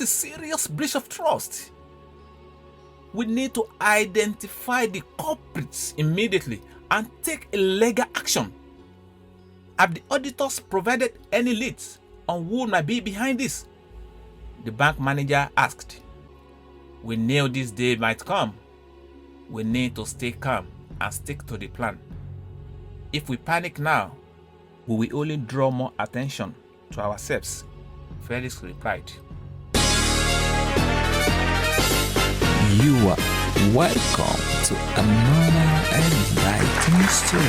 is a serious breach of trust. We need to identify the culprits immediately and take a legal action. Have the auditors provided any leads on who might be behind this? The bank manager asked. We knew this day might come. We need to stay calm and stick to the plan. If we panic now, we will only draw more attention to ourselves, Felix replied. You are welcome to another enlightening story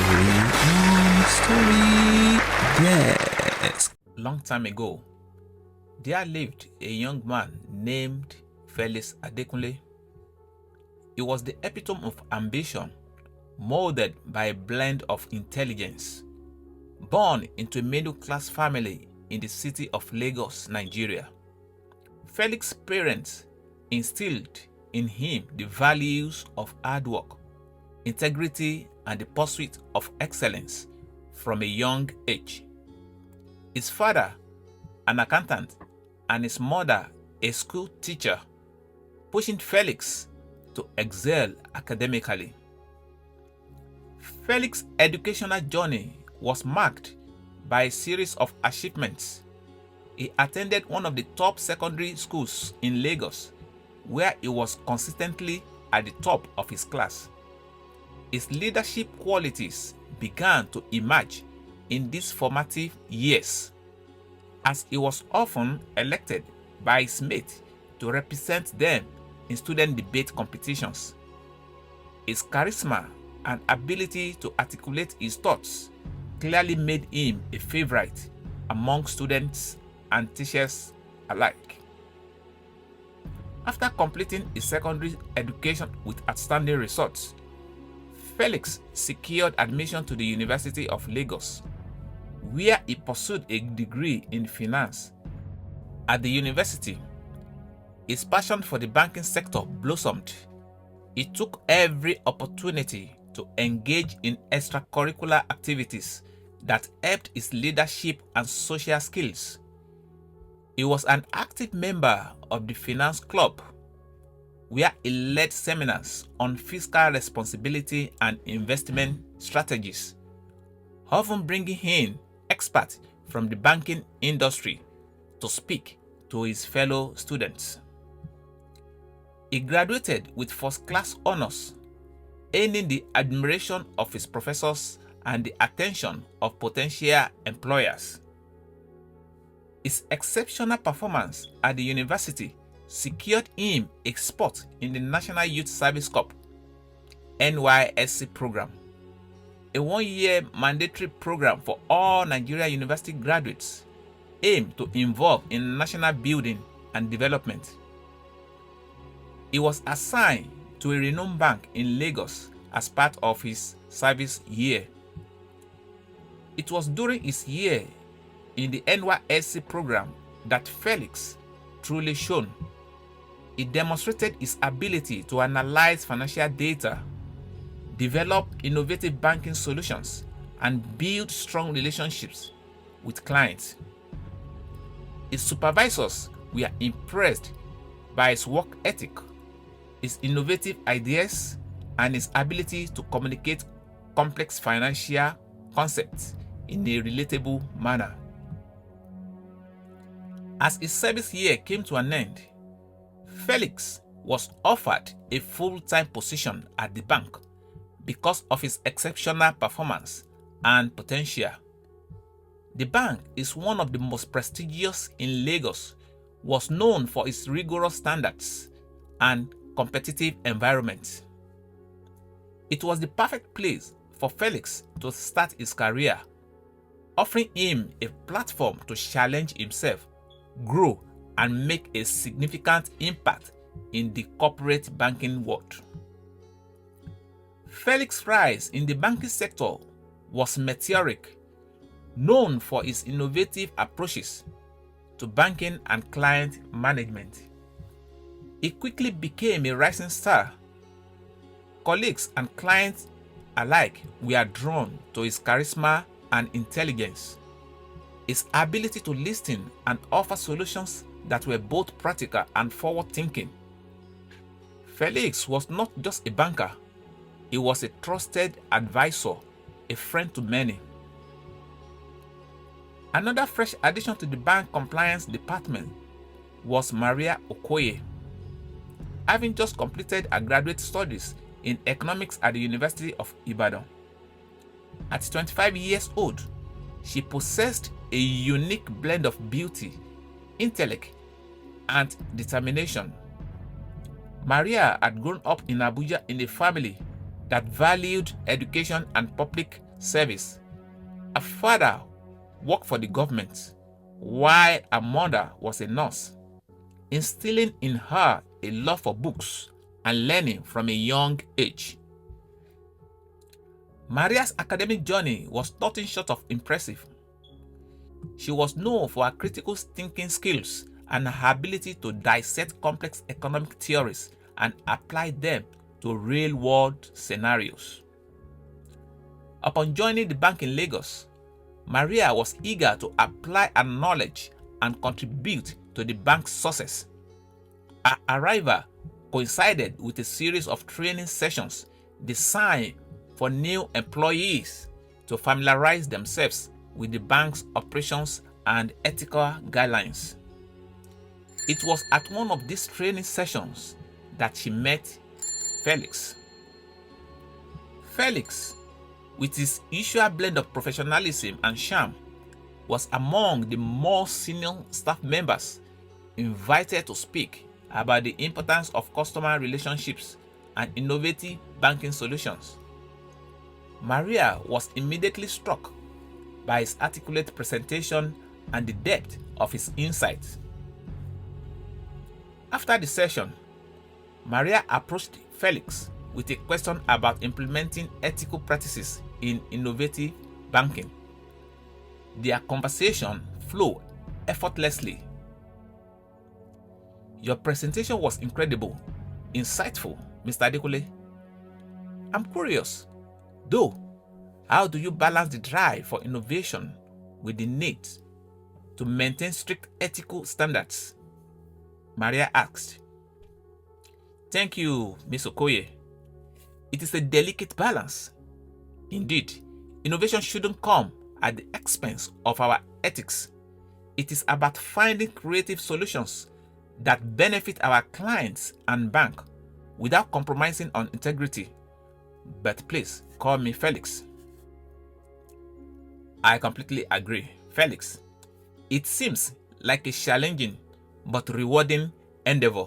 on Story Desk. Long time ago, there lived a young man named Felix Adekunle. He was the epitome of ambition, molded by a blend of intelligence. Born into a middle-class family in the city of Lagos, Nigeria, Felix's parents instilled in him the values of hard work, integrity, and the pursuit of excellence from a young age. His father, an accountant, and his mother, a school teacher, pushing Felix to excel academically. Felix's educational journey was marked by a series of achievements. He attended one of the top secondary schools in Lagos, where he was consistently at the top of his class. His leadership qualities began to emerge in these formative years, as he was often elected by his mates to represent them in student debate competitions. His charisma and ability to articulate his thoughts clearly made him a favorite among students and teachers alike. After completing his secondary education with outstanding results, Felix secured admission to the University of Lagos, where he pursued a degree in finance. At the university, his passion for the banking sector blossomed. He took every opportunity to engage in extracurricular activities that helped his leadership and social skills. He was an active member of the Finance Club, where he led seminars on fiscal responsibility and investment strategies, often bringing in experts from the banking industry to speak to his fellow students. He graduated with first-class honors, earning the admiration of his professors and the attention of potential employers. His exceptional performance at the university secured him a spot in the National Youth Service Corps (NYSC) program, a one-year mandatory program for all Nigeria university graduates aimed to involve in national building and development. He was assigned to a renowned bank in Lagos as part of his service year. It was during his year in the NYSC program that Felix truly shone. He demonstrated his ability to analyze financial data, develop innovative banking solutions, and build strong relationships with clients. His supervisors were impressed by his work ethic, his innovative ideas, and his ability to communicate complex financial concepts in a relatable manner. As his service year came to an end, Felix was offered a full-time position at the bank because of his exceptional performance and potential. The bank is one of the most prestigious in Lagos, was known for its rigorous standards and competitive environment. It was the perfect place for Felix to start his career, offering him a platform to challenge himself, grow, and make a significant impact in the corporate banking world. Felix's rise in the banking sector was meteoric, known for his innovative approaches to banking and client management. He quickly became a rising star. Colleagues and clients alike were drawn to his charisma and intelligence. His ability to listen and offer solutions that were both practical and forward-thinking. Felix was not just a banker, he was a trusted advisor, a friend to many. Another fresh addition to the bank compliance department was Maria Okoye. Having just completed her graduate studies in economics at the University of Ibadan. At 25 years old, she possessed a unique blend of beauty, intellect, and determination. Maria had grown up in Abuja in a family that valued education and public service. Her father worked for the government, while her mother was a nurse, instilling in her a love for books and learning from a young age. Maria's academic journey was nothing short of impressive. She was known for her critical thinking skills and her ability to dissect complex economic theories and apply them to real-world scenarios. Upon joining the bank in Lagos, Maria was eager to apply her knowledge and contribute to the bank's success. Her arrival coincided with a series of training sessions designed for new employees to familiarize themselves with the bank's operations and ethical guidelines. It was at one of these training sessions that she met Felix. Felix, with his usual blend of professionalism and charm, was among the more senior staff members invited to speak about the importance of customer relationships and innovative banking solutions. Maria was immediately struck by his articulate presentation and the depth of his insights. After the session, Maria approached Felix with a question about implementing ethical practices in innovative banking. Their conversation flowed effortlessly. Your presentation was incredible, insightful, Mr. Adekule. I'm curious, though, how do you balance the drive for innovation with the need to maintain strict ethical standards? Maria asked. Thank you, Ms. Okoye. It is a delicate balance. Indeed, innovation shouldn't come at the expense of our ethics. It is about finding creative solutions that benefit our clients and bank without compromising on integrity. But please call me Felix. I completely agree, Felix. It seems like a challenging but rewarding endeavor.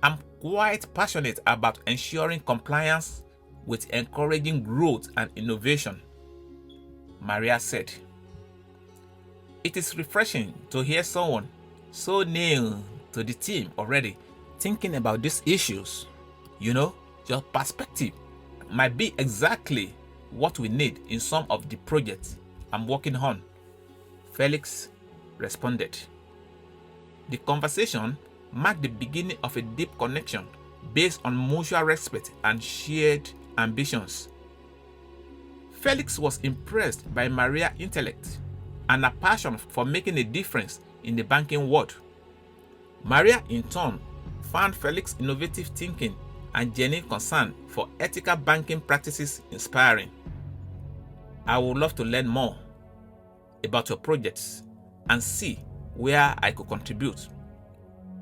I'm quite passionate about ensuring compliance with encouraging growth and innovation, Maria said. It is refreshing to hear someone so new to the team already thinking about these issues. You know, your perspective might be exactly what we need in some of the projects I'm working on, Felix responded. The conversation marked the beginning of a deep connection based on mutual respect and shared ambitions. Felix was impressed by Maria's intellect and her passion for making a difference in the banking world. Maria, in turn, found Felix's innovative thinking and genuine concern for ethical banking practices inspiring. I would love to learn more about your projects and see where I could contribute,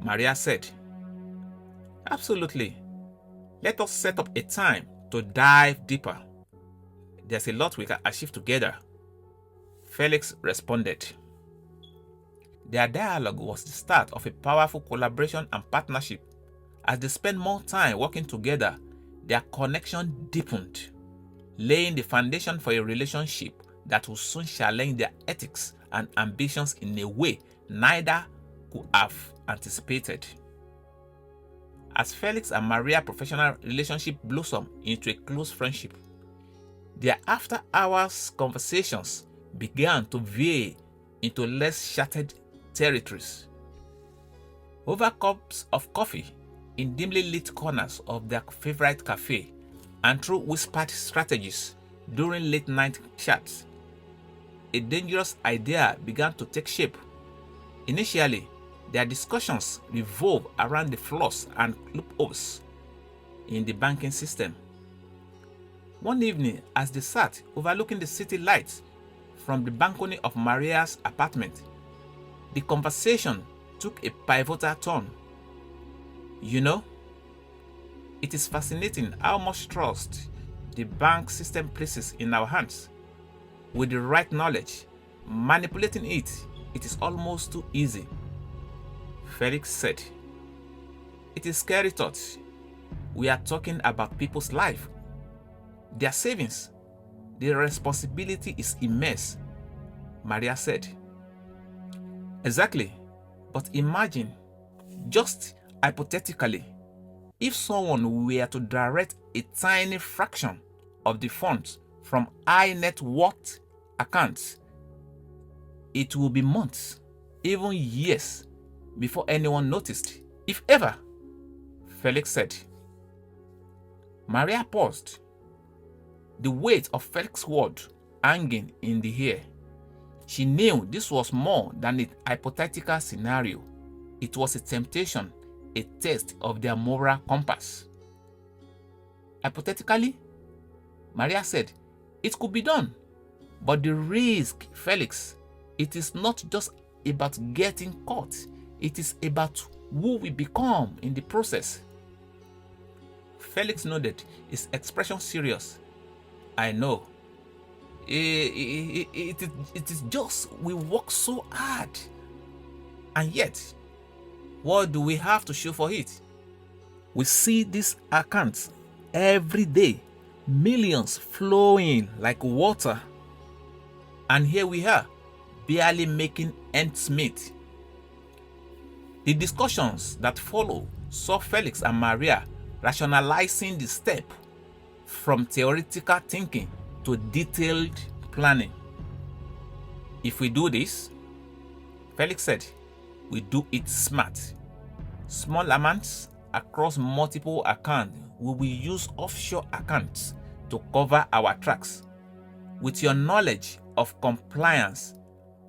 Maria said. Absolutely. Let us set up a time to dive deeper. There's a lot we can achieve together, Felix responded. Their dialogue was the start of a powerful collaboration and partnership. As they spent more time working together, their connection deepened, laying the foundation for a relationship that will soon challenge their ethics and ambitions in a way neither could have anticipated. As Felix and Maria's professional relationship blossomed into a close friendship, their after-hours conversations began to veer into less charted territories. Over cups of coffee in dimly lit corners of their favorite cafe and through whispered strategies during late-night chats, a dangerous idea began to take shape. Initially, Their discussions revolve around the flaws and loopholes in the banking system. One evening, as they sat overlooking the city lights from the balcony of Maria's apartment, the conversation took a pivotal turn. You know, it is fascinating how much trust the bank system places in our hands. With the right knowledge, manipulating it is almost too easy. Felix said, "It is scary thought. We are talking about people's life, their savings. The responsibility is immense," Maria said. Exactly. But imagine, just hypothetically, if someone were to direct a tiny fraction of the funds from high net worth accounts, it will be months, even years, before anyone noticed, if ever, Felix said. Maria paused, the weight of Felix's word hanging in the air. She knew this was more than a hypothetical scenario. It was a temptation, a test of their moral compass. Hypothetically, Maria said, it could be done. But the risk, Felix, it is not just about getting caught. It is about who we become in the process. Felix nodded, his expression serious. I know. It is just we work so hard. And yet, what do we have to show for it? We see these accounts every day, millions flowing like water. And here we are, barely making ends meet. The discussions that follow saw Felix and Maria rationalizing the step from theoretical thinking to detailed planning. If we do this, Felix said, we do it smart. Small amounts across multiple accounts. We will use offshore accounts to cover our tracks. With your knowledge of compliance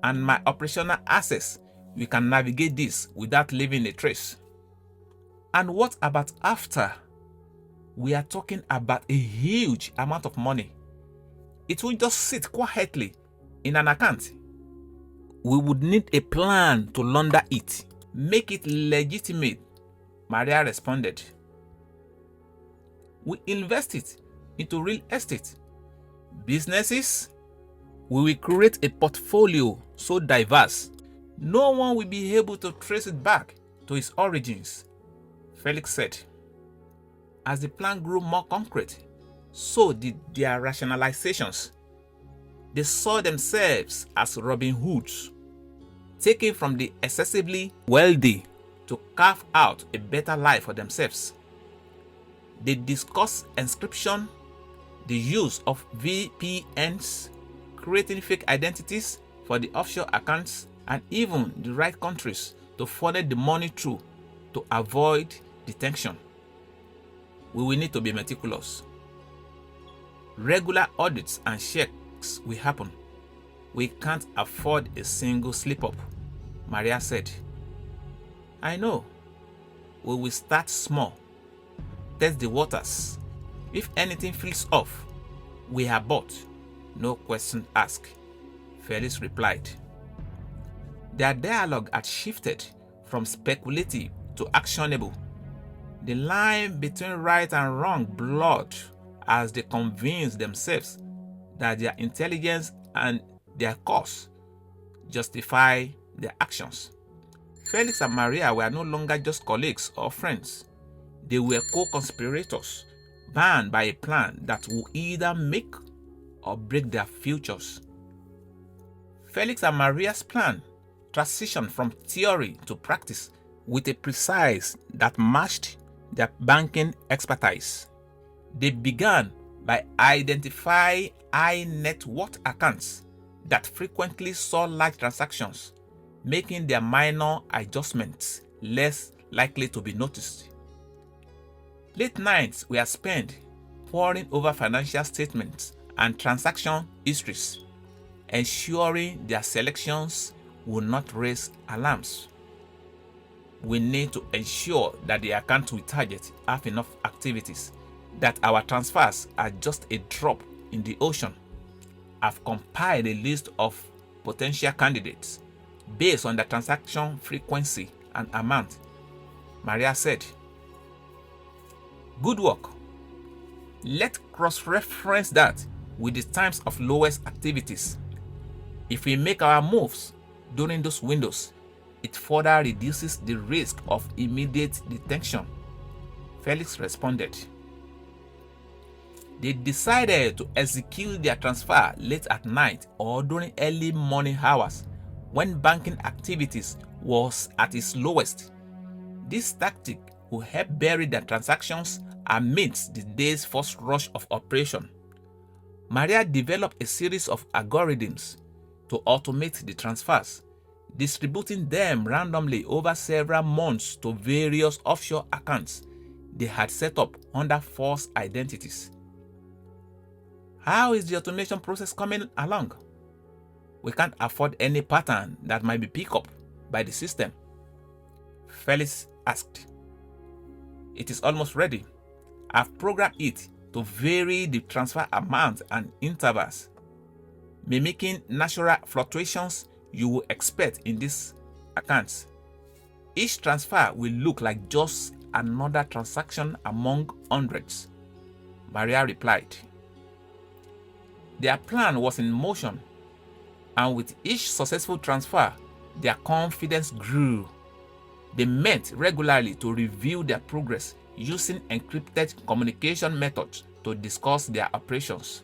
and my operational access, we can navigate this without leaving a trace. And what about after? We are talking about a huge amount of money. It will just sit quietly in an account. We would need a plan to launder it, make it legitimate, Maria responded. We invest it into real estate, businesses. We will create a portfolio so diverse, no one will be able to trace it back to its origins, Felix said. As the plan grew more concrete, so did their rationalizations. They saw themselves as Robin Hoods, taken from the excessively wealthy to carve out a better life for themselves. They discussed encryption, the use of VPNs, creating fake identities for the offshore accounts, and even the right countries to funnel the money through to avoid detection. We will need to be meticulous. Regular audits and checks will happen. We can't afford a single slip-up, Maria said. I know. We will start small. Test the waters. If anything feels off, we abort. No question asked, Felix replied. Their dialogue had shifted from speculative to actionable. The line between right and wrong blurred as they convinced themselves that their intelligence and their cause justify their actions. Felix and Maria were no longer just colleagues or friends. They were co-conspirators, bound by a plan that would either make or break their futures. Felix and Maria's plan transitioned from theory to practice with a precise that matched their banking expertise. They began by identifying high net worth accounts that frequently saw large transactions, making their minor adjustments less likely to be noticed. Late nights were spent poring over financial statements and transaction histories, ensuring their selections would not raise alarms. we need to ensure that the accounts we target have enough activities, that our transfers are just a drop in the ocean. I've compiled a list of potential candidates based on the transaction frequency and amount. Maria said, "Good work. Let's cross-reference that with the times of lowest activities. If we make our moves during those windows, it further reduces the risk of immediate detection." Felix responded. They decided to execute their transfer late at night or during early morning hours when banking activities was at its lowest. This tactic will help bury their transactions amidst the day's first rush of operation. Maria developed a series of algorithms to automate the transfers, distributing them randomly over several months to various offshore accounts they had set up under false identities. How is the automation process coming along? We can't afford any pattern that might be picked up by the system, Felix asked. It is almost ready. I've programmed it to vary the transfer amount and intervals, mimicking natural fluctuations you will expect in these accounts. Each transfer will look like just another transaction among hundreds, Maria replied. Their plan was in motion, and with each successful transfer, their confidence grew. They met regularly to review their progress using encrypted communication methods to discuss their operations.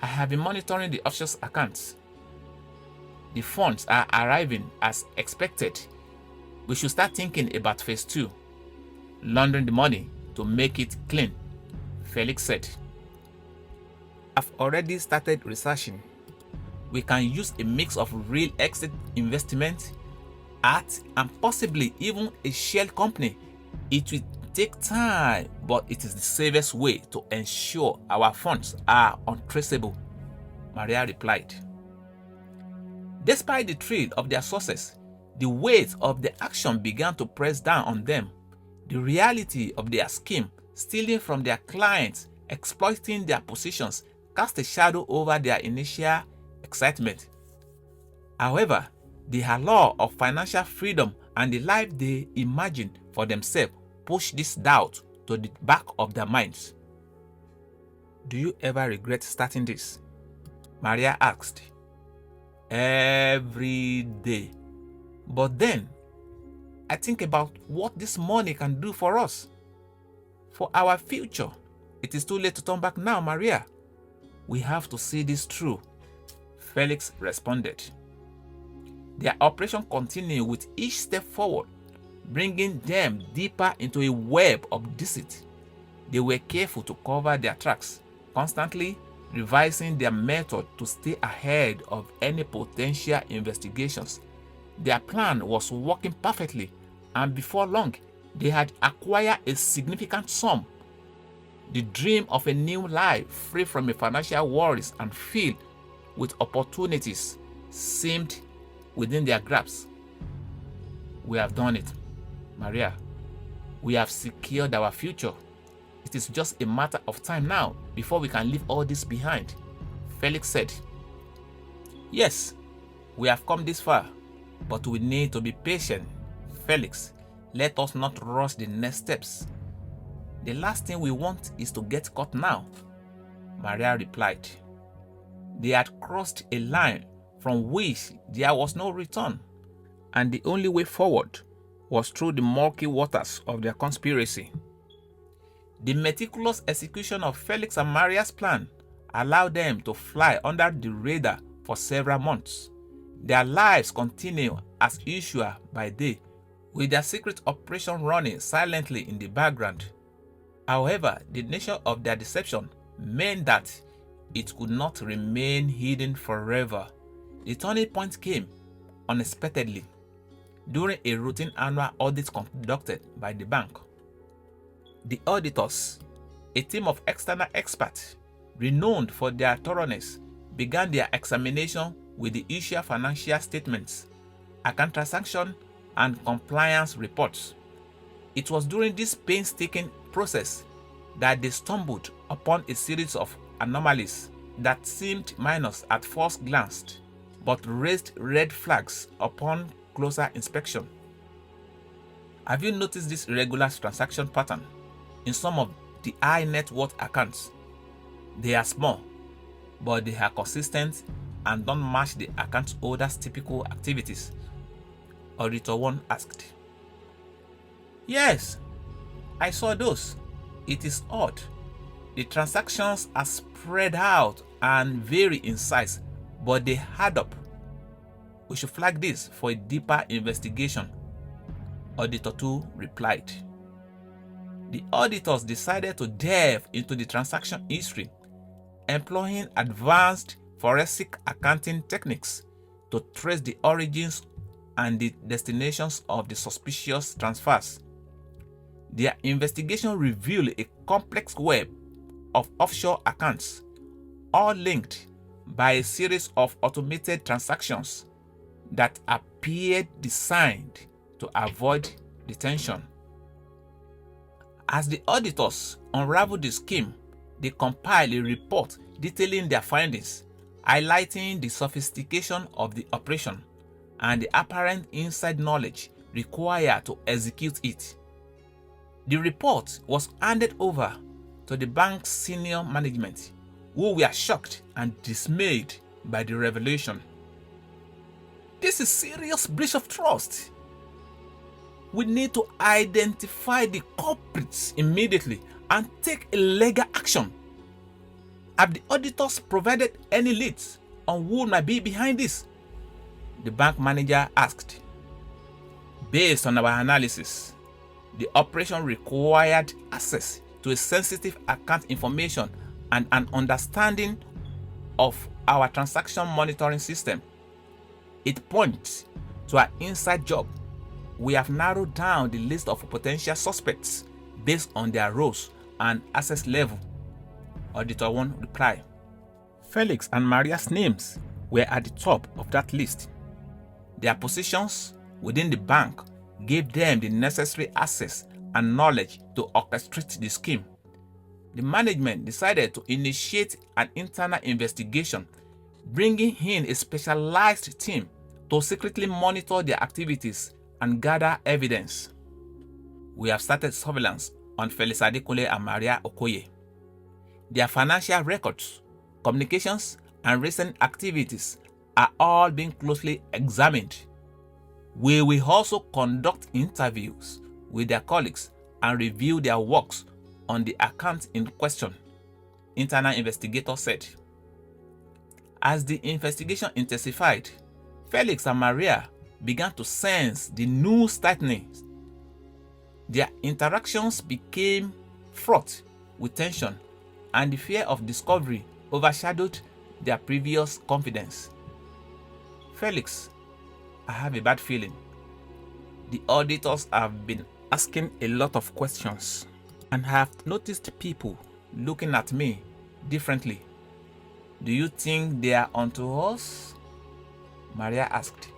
I have been monitoring the offshore accounts. The funds are arriving as expected. We should start thinking about phase 2, laundering the money to make it clean, Felix said. I've already started researching. We can use a mix of real estate investment, art, and possibly even a shell company. It will take time, but it is the safest way to ensure our funds are untraceable, Maria replied. Despite the thrill of their success, the weight of the action began to press down on them. The reality of their scheme, stealing from their clients, exploiting their positions, cast a shadow over their initial excitement. However, the allure of financial freedom and the life they imagined for themselves pushed this doubt to the back of their minds. Do you ever regret starting this? Maria asked. Every day. But then, I think about what this money can do for us, for our future. It is too late to turn back now, Maria. We have to see this through, Felix responded. Their operation continued with each step forward, bringing them deeper into a web of deceit. They were careful to cover their tracks, constantly revising their method to stay ahead of any potential investigations. Their plan was working perfectly, and before long, they had acquired a significant sum. The dream of a new life free from financial worries and filled with opportunities seemed within their grasp. We have done it, Maria. We have secured our future. It is just a matter of time now before we can leave all this behind, Felix said. Yes, we have come this far, but we need to be patient, Felix. Let us not rush the next steps. The last thing we want is to get caught now, Maria replied. They had crossed a line from which there was no return, and the only way forward was through the murky waters of their conspiracy. The meticulous execution of Felix and Maria's plan allowed them to fly under the radar for several months. Their lives continued as usual by day, with their secret operation running silently in the background. However, the nature of their deception meant that it could not remain hidden forever. The turning point came unexpectedly during a routine annual audit conducted by the bank. The Auditors, a team of external experts renowned for their thoroughness, began their examination with the usual financial statements, account transaction, and compliance reports. It was during this painstaking process that they stumbled upon a series of anomalies that seemed minor at first glance, but raised red flags upon closer inspection. Have you noticed this irregular transaction pattern in some of the high net worth accounts? They are small, but they are consistent and don't match the account holder's typical activities. Auditor 1 asked. Yes, I saw those. It is odd. The transactions are spread out and vary in size, but they add up. We should flag this for a deeper investigation, Auditor 2 replied. The auditors decided to delve into the transaction history, employing advanced forensic accounting techniques to trace the origins and the destinations of the suspicious transfers. Their investigation revealed a complex web of offshore accounts, all linked by a series of automated transactions that appeared designed to avoid detection. As the auditors unraveled the scheme, they compiled a report detailing their findings, highlighting the sophistication of the operation and the apparent inside knowledge required to execute it. The report was handed over to the bank's senior management, who were shocked and dismayed by the revelation. This is serious breach of trust. We need to identify the culprits immediately and take a legal action. Have the auditors provided any leads on who might be behind this? The bank manager asked. Based on our analysis, the operation required access to a sensitive account information and an understanding of our transaction monitoring system. It points to an inside job. We have narrowed down the list of potential suspects based on their roles and access level, Auditor 1 replied. Felix and Maria's names were at the top of that list. Their positions within the bank gave them the necessary access and knowledge to orchestrate the scheme. The management decided to initiate an internal investigation, bringing in a specialized team to secretly monitor their activities and gather evidence. We have started surveillance on Felix and Maria Okoye. Their financial records, communications, and recent activities are all being closely examined. We will also conduct interviews with their colleagues and review their works on the account in question, internal investigator said. As the investigation intensified, Felix and Maria began to sense the noose tightening. Their interactions became fraught with tension, and the fear of discovery overshadowed their previous confidence. Felix, I have a bad feeling. The auditors have been asking a lot of questions and have noticed people looking at me differently. Do you think they are onto us? Maria asked.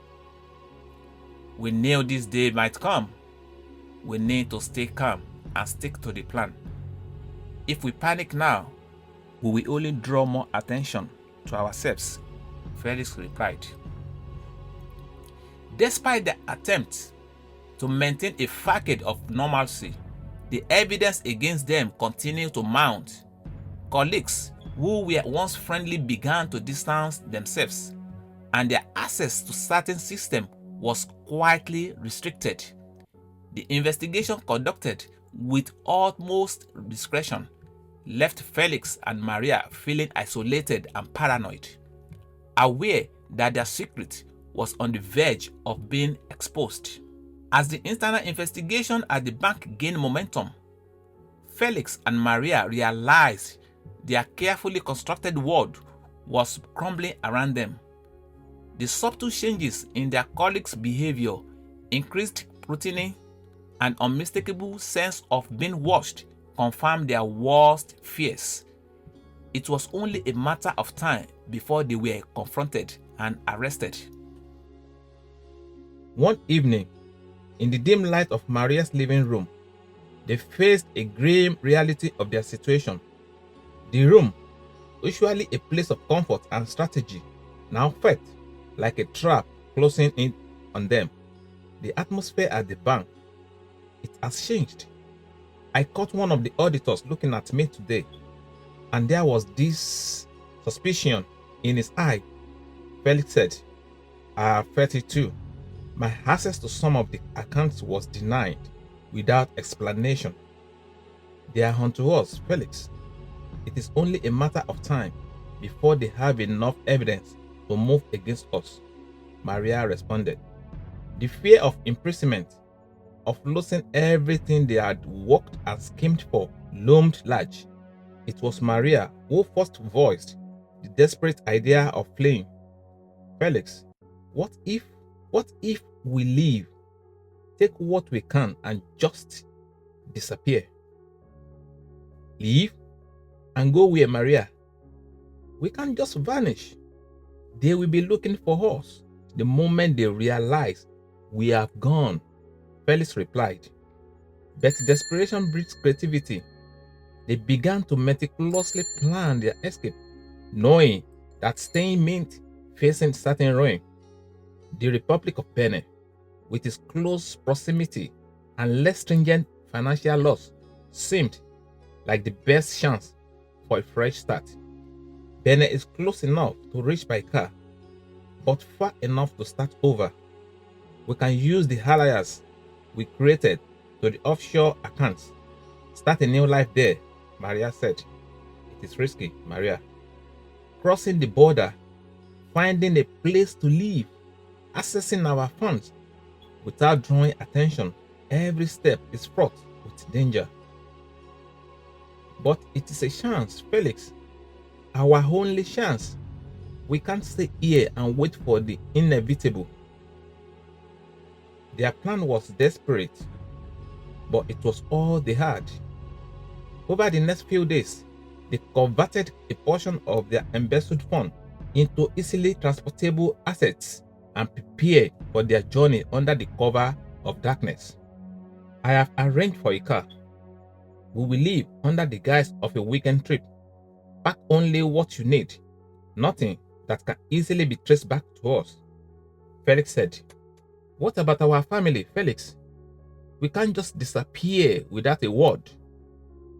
We knew this day might come. We need to stay calm and stick to the plan. If we panic now, we will only draw more attention to ourselves, Felix replied. Despite the attempt to maintain a facade of normalcy, the evidence against them continued to mount. Colleagues who were once friendly began to distance themselves, and their access to certain systems was quietly restricted. The investigation conducted with utmost discretion left Felix and Maria feeling isolated and paranoid, aware that their secret was on the verge of being exposed. As the internal investigation at the bank gained momentum, Felix and Maria realized their carefully constructed world was crumbling around them. The subtle changes in their colleagues' behavior, increased scrutiny, and unmistakable sense of being watched confirmed their worst fears. It was only a matter of time before they were confronted and arrested. One evening, In the dim light of Maria's living room, they faced a grim reality of their situation. The room, usually a place of comfort and strategy, now felt like a trap closing in on them. The atmosphere at the bank, it has changed. I caught one of the auditors looking at me today, and there was this suspicion in his eye. Felix said, 32. My access to some of the accounts was denied without explanation. They are onto us, Felix. It is only a matter of time before they have enough evidence to move against us, Maria responded. The fear of imprisonment, of losing everything they had worked and schemed for, loomed large. It was Maria who first voiced the desperate idea of fleeing. Felix, what if we leave, take what we can and just disappear? Leave? And go where, Maria? We can't just vanish. They will be looking for us the moment they realize we have gone, Felix replied. But desperation breeds creativity. They began to meticulously plan their escape, knowing that staying meant facing certain ruin. The Republic of Benin, with its close proximity and less stringent financial laws, seemed like the best chance for a fresh start. Benin is close enough to reach by car, but far enough to start over. We can use the alias we created to the offshore accounts. Start a new life there, Maria said. It is risky, Maria. Crossing the border, finding a place to live, accessing our funds without drawing attention. Every step is fraught with danger. But it is a chance, Felix. Our only chance. We can't stay here and wait for the inevitable. Their plan was desperate, but it was all they had. Over the next few days, they converted a portion of their embezzled fund into easily transportable assets and prepared for their journey under the cover of darkness. I have arranged for a car. We will leave under the guise of a weekend trip. Pack only what you need, nothing that can easily be traced back to us, Felix said. What about our family, Felix? We can't just disappear without a word.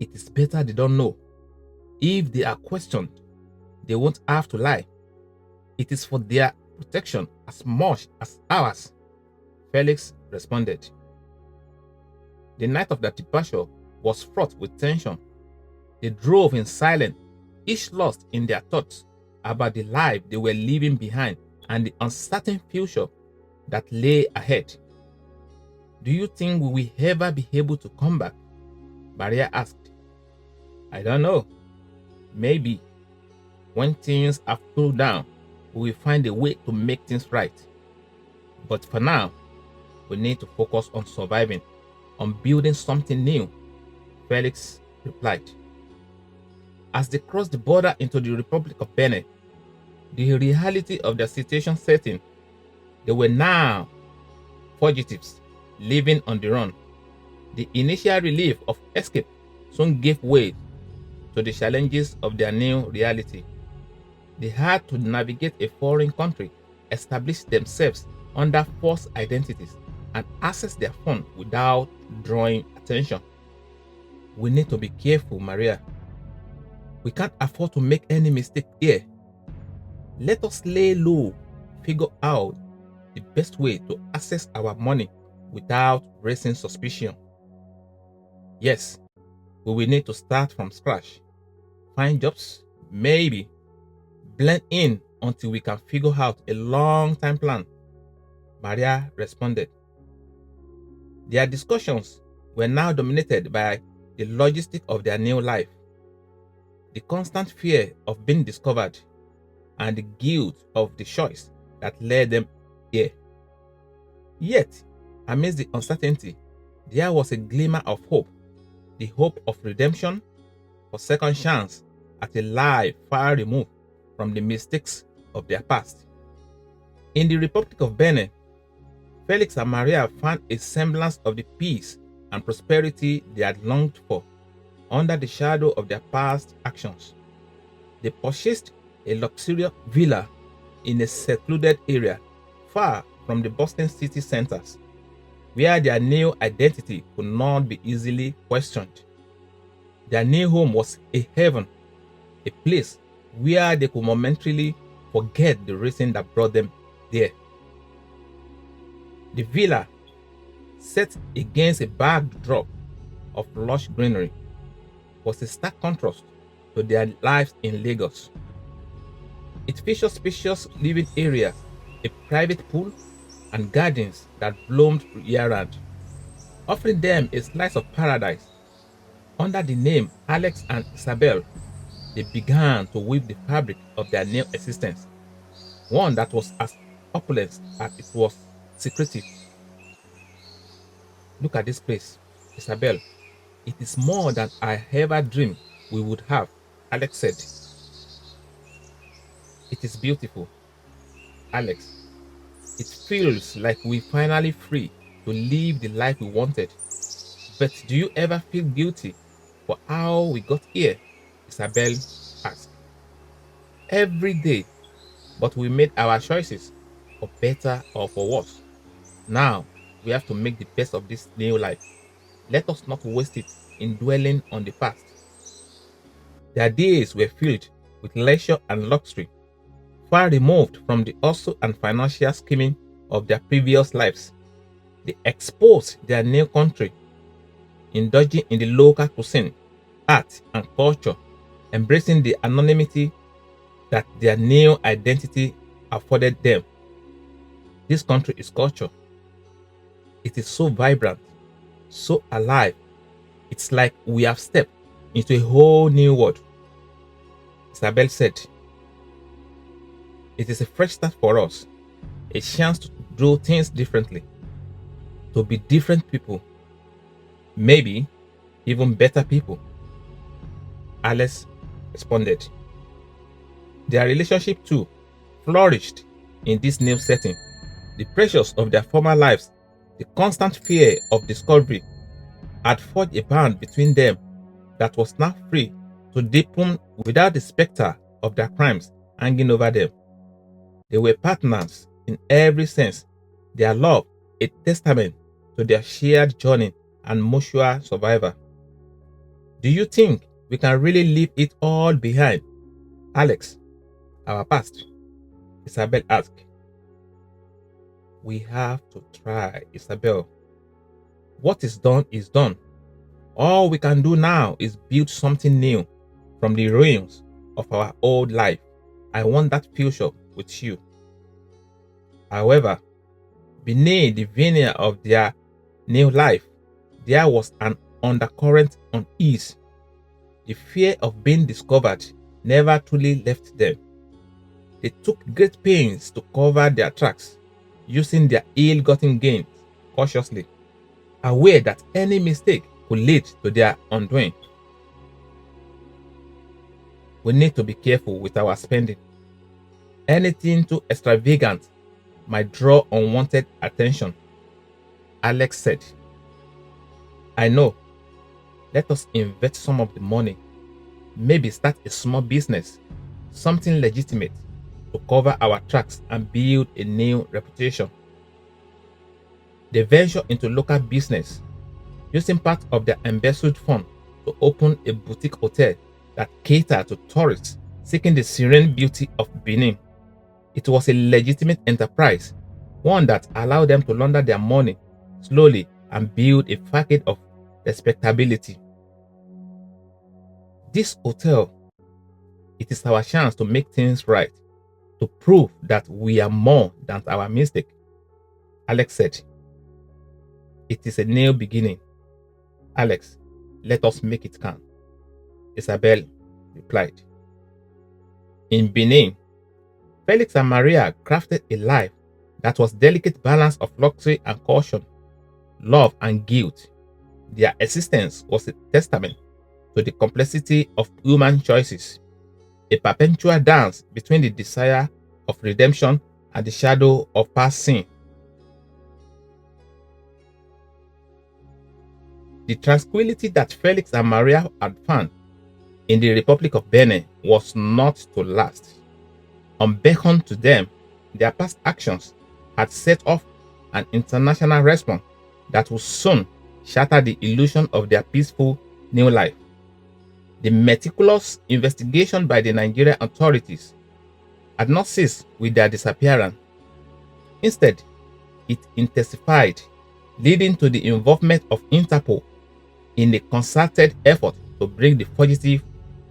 It is better they don't know. If they are questioned, they won't have to lie. It is for their protection as much as ours, Felix responded. The night of their departure was fraught with tension. They drove in silence, each lost in their thoughts about the life they were leaving behind and the uncertain future that lay ahead. Do you think we will ever be able to come back? Maria asked. I don't know. Maybe. When things have cooled down, we will find a way to make things right. But for now, we need to focus on surviving, on building something new, Felix replied. As they crossed the border into the Republic of Benin, the reality of their situation set in. They were now fugitives living on the run. The initial relief of escape soon gave way to the challenges of their new reality. They had to navigate a foreign country, establish themselves under false identities, and access their funds without drawing attention. We need to be careful, Maria. We can't afford to make any mistake here. Let us lay low, figure out the best way to access our money without raising suspicion. Yes, we will need to start from scratch. Find jobs, maybe. Blend in until we can figure out a long-term plan, Maria responded. Their discussions were now dominated by the logistics of their new life, the constant fear of being discovered, and the guilt of the choice that led them here. Yet, amidst the uncertainty, there was a glimmer of hope, the hope of redemption, for second chance at a life far removed from the mistakes of their past. In the Republic of Benin, Felix and Maria found a semblance of the peace and prosperity they had longed for under the shadow of their past actions. They purchased a luxurious villa in a secluded area far from the bustling city centers, where their new identity could not be easily questioned. Their new home was a heaven, a place where they could momentarily forget the reason that brought them there. The villa, set against a backdrop of lush greenery, was a stark contrast to their lives in Lagos. It features spacious living areas, a private pool, and gardens that bloomed year-round, offering them a slice of paradise. Under the name Alex and Isabel, they began to weave the fabric of their new existence, one that was as opulent as it was secretive. Look at this place, Isabel. It is more than I ever dreamed we would have, Alex said. It is beautiful, Alex. It feels like we're finally free to live the life we wanted. But do you ever feel guilty for how we got here? Isabel asked. Every day, but we made our choices, for better or for worse. Now, we have to make the best of this new life. Let us not waste it in dwelling on the past. Their days were filled with leisure and luxury, far removed from the hustle and financial scheming of their previous lives. They exposed their new country, indulging in the local cuisine, art, and culture, embracing the anonymity that their new identity afforded them. This country is culture. It is so vibrant, so alive. It's like we have stepped into a whole new world. Isabel said, it is a fresh start for us, a chance to do things differently, to be different people, maybe even better people. Alice responded. Their relationship too flourished in this new setting. The pressures of their former lives, the constant fear of discovery, had forged a bond between them that was now free to deepen without the specter of their crimes hanging over them. They were partners in every sense, their love a testament to their shared journey and mutual survival. Do you think we can really leave it all behind, Alex? Our past? Isabel asked. We have to try, Isabel. What is done is done. All we can do now is build something new from the ruins of our old life. I want that future with you. However, beneath the veneer of their new life, there was an undercurrent unease. The fear of being discovered never truly left them. They took great pains to cover their tracks, using their ill-gotten gains cautiously, aware that any mistake could lead to their undoing. We need to be careful with our spending. Anything too extravagant might draw unwanted attention, Alex said. I know. Let us invest some of the money. Maybe start a small business, something legitimate, to cover our tracks and build a new reputation. They venture into local business, using part of their embezzled fund to open a boutique hotel that catered to tourists seeking the serene beauty of Benin. It was a legitimate enterprise, one that allowed them to launder their money slowly and build a facade of respectability. This hotel, it is our chance to make things right, to prove that we are more than our mistake, Alex said. It is a new beginning. Alex, let us make it count, Isabel replied. In Benin, Felix and Maria crafted a life that was delicate balance of luxury and caution, love and guilt. Their existence was a testament to the complexity of human choices, a perpetual dance between the desire of redemption and the shadow of past sin. The tranquility that Felix and Maria had found in the Republic of Benin was not to last. Unbeckoned to them, their past actions had set off an international response that would soon shatter the illusion of their peaceful new life. The meticulous investigation by the Nigerian authorities had not ceased with their disappearance. Instead, it intensified, leading to the involvement of Interpol in a concerted effort to bring the fugitive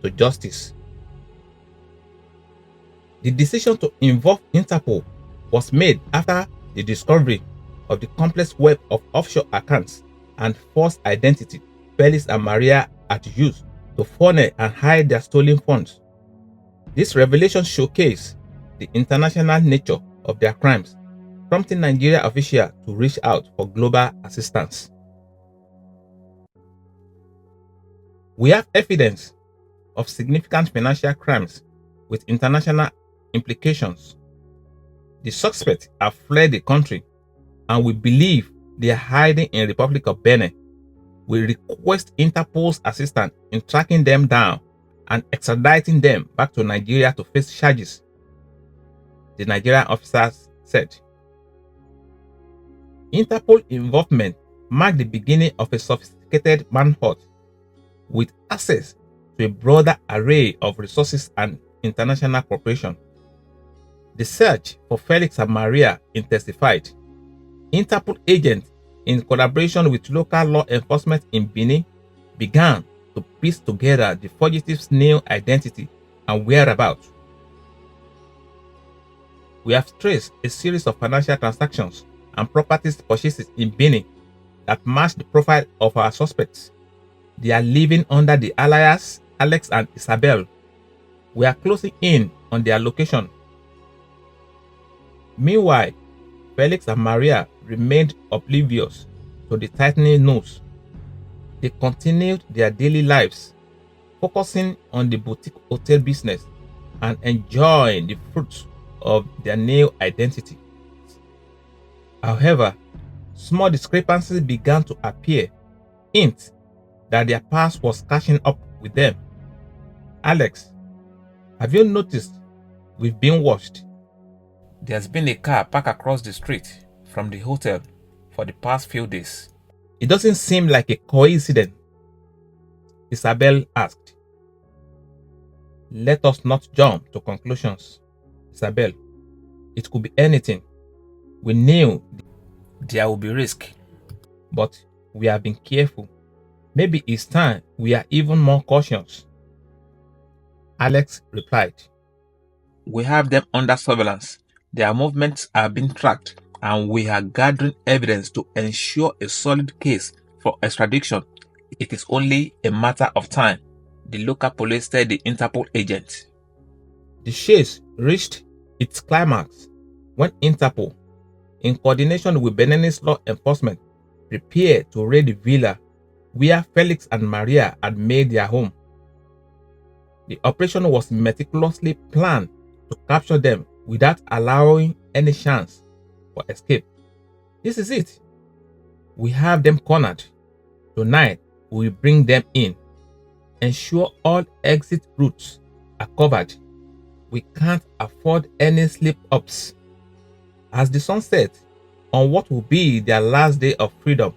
to justice. The decision to involve Interpol was made after the discovery of the complex web of offshore accounts and false identity Felix and Maria had used to funnel and hide their stolen funds. This revelation showcased the international nature of their crimes, prompting Nigeria officials to reach out for global assistance. We have evidence of significant financial crimes with international implications. The suspects have fled the country, and we believe they are hiding in the Republic of Benin. We request Interpol's assistance in tracking them down and extraditing them back to Nigeria to face charges, the Nigerian officers said. Interpol involvement marked the beginning of a sophisticated manhunt with access to a broader array of resources and international cooperation. The search for Felix and Maria intensified. Interpol agents, in collaboration with local law enforcement in Benin, began to piece together the fugitives' new identity and whereabouts. We have traced a series of financial transactions and properties purchases in Benin that match the profile of our suspects. They are living under the alias Alex and Isabel. We are closing in on their location. Meanwhile, Felix and Maria remained oblivious to the tightening noose. They continued their daily lives, focusing on the boutique hotel business and enjoying the fruits of their new identity. However, small discrepancies began to appear, hints that their past was catching up with them. Alex, have you noticed we've been watched? There's been a car parked across the street from the hotel for the past few days. It doesn't seem like a coincidence, Isabel asked. Let us not jump to conclusions, Isabel. It could be anything. We knew there would be risk, but we have been careful. Maybe it's time we are even more cautious. Alex replied. We have them under surveillance. Their movements are being tracked, and we are gathering evidence to ensure a solid case for extradition. It is only a matter of time, the local police said the Interpol agent. The chase reached its climax when Interpol, in coordination with Beninese law enforcement, prepared to raid the villa where Felix and Maria had made their home. The operation was meticulously planned to capture them without allowing any chance for escape. This is it. We have them cornered. Tonight, we will bring them in. Ensure all exit routes are covered. We can't afford any slip-ups. As the sun set on what will be their last day of freedom,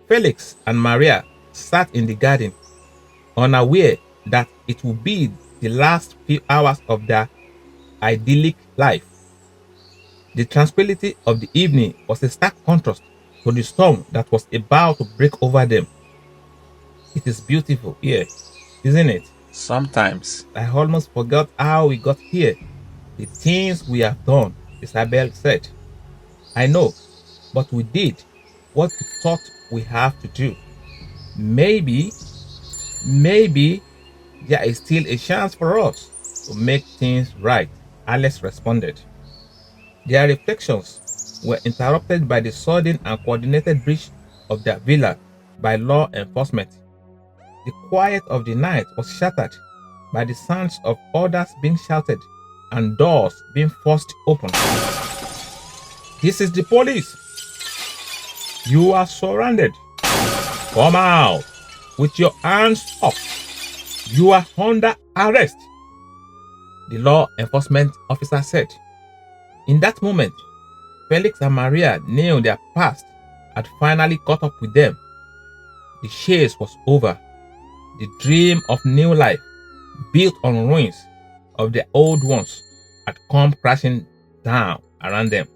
Felix and Maria sat in the garden, unaware that it would be the last few hours of their idyllic life. The tranquility of the evening was a stark contrast to the storm that was about to break over them. It is beautiful here, isn't it? Sometimes I almost forgot how we got here. The things we have done, Isabel said. I know, but we did what we thought we have to do. Maybe there is still a chance for us to make things right, Alex responded. Their reflections were interrupted by the sudden and coordinated breach of their villa by law enforcement. The quiet of the night was shattered by the sounds of orders being shouted and doors being forced open. This is the police. You are surrounded. Come out with your hands up. You are under arrest, the law enforcement officer said. In that moment, Felix and Maria knew their past had finally caught up with them. The chase was over. The dream of new life, built on ruins of the old ones, had come crashing down around them.